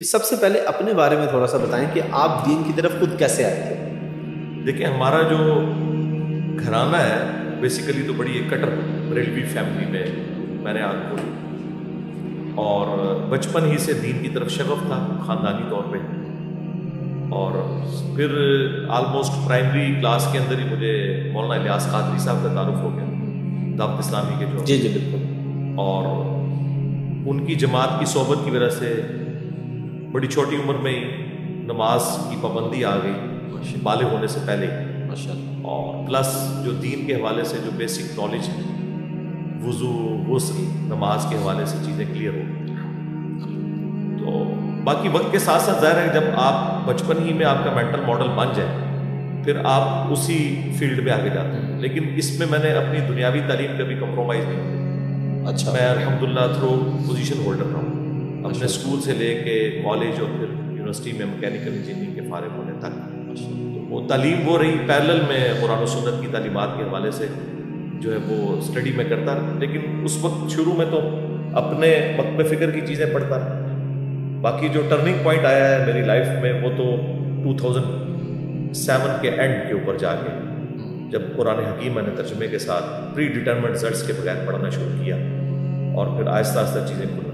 सबसे पहले अपने बारे में थोड़ा सा बताएं कि आप दीन की तरफ खुद कैसे आए थे। देखिए, हमारा जो घराना है बेसिकली तो बड़ी एक कट्टर बरेलवी फैमिली में मैंने आग खोली और बचपन ही से दीन की तरफ शगफ था ख़ानदानी तौर पे। और फिर आलमोस्ट प्राइमरी क्लास के अंदर ही मुझे मौलाना इलियास कादरी साहब का तारुफ हो गया, दावत इस्लामी के जो। जी जी बिल्कुल। और उनकी जमात की सोबत की वजह से बड़ी छोटी उम्र में ही नमाज की पाबंदी आ गई, बालिग होने से पहले ही। माशाअल्लाह। और प्लस जो दीन के हवाले से जो बेसिक नॉलेज है, वुज़ू, गुस्ल, नमाज के हवाले से चीज़ें क्लियर हो गई। तो बाकी वक्त के साथ साथ ज़ाहिर है जब आप बचपन ही में आपका मेंटल मॉडल बन जाए फिर आप उसी फील्ड में आगे जाते हैं। लेकिन इसमें मैंने अपनी दुनियावी तालीम कभी कंप्रोमाइज़ नहीं की। अच्छा। मैं अल्हम्दुलिल्लाह थ्रू पोजीशन होल्डर रहा हूँ अपने स्कूल से लेके कॉलेज और फिर यूनिवर्सिटी में मैकेनिकल इंजीनियरिंग के फारिग होने तक। तो वो तालीम वो रही पैरेलल में कुरान और सुन्नत की तालीमात के हवाले से जो है वो स्टडी में करता रहा। लेकिन उस वक्त शुरू में तो अपने वक्त फ़िक्र की चीज़ें पढ़ता रहा। बाकी जो टर्निंग पॉइंट आया है मेरी लाइफ में वो तो 2007 के एंड के ऊपर जाके, जब कुरान हकीम मैंने तर्जुमे के साथ प्री डिटरमिनेड रिजल्ट्स के बगैर पढ़ना शुरू किया और फिर आहिस्ता आहिस्ता चीज़ें खुल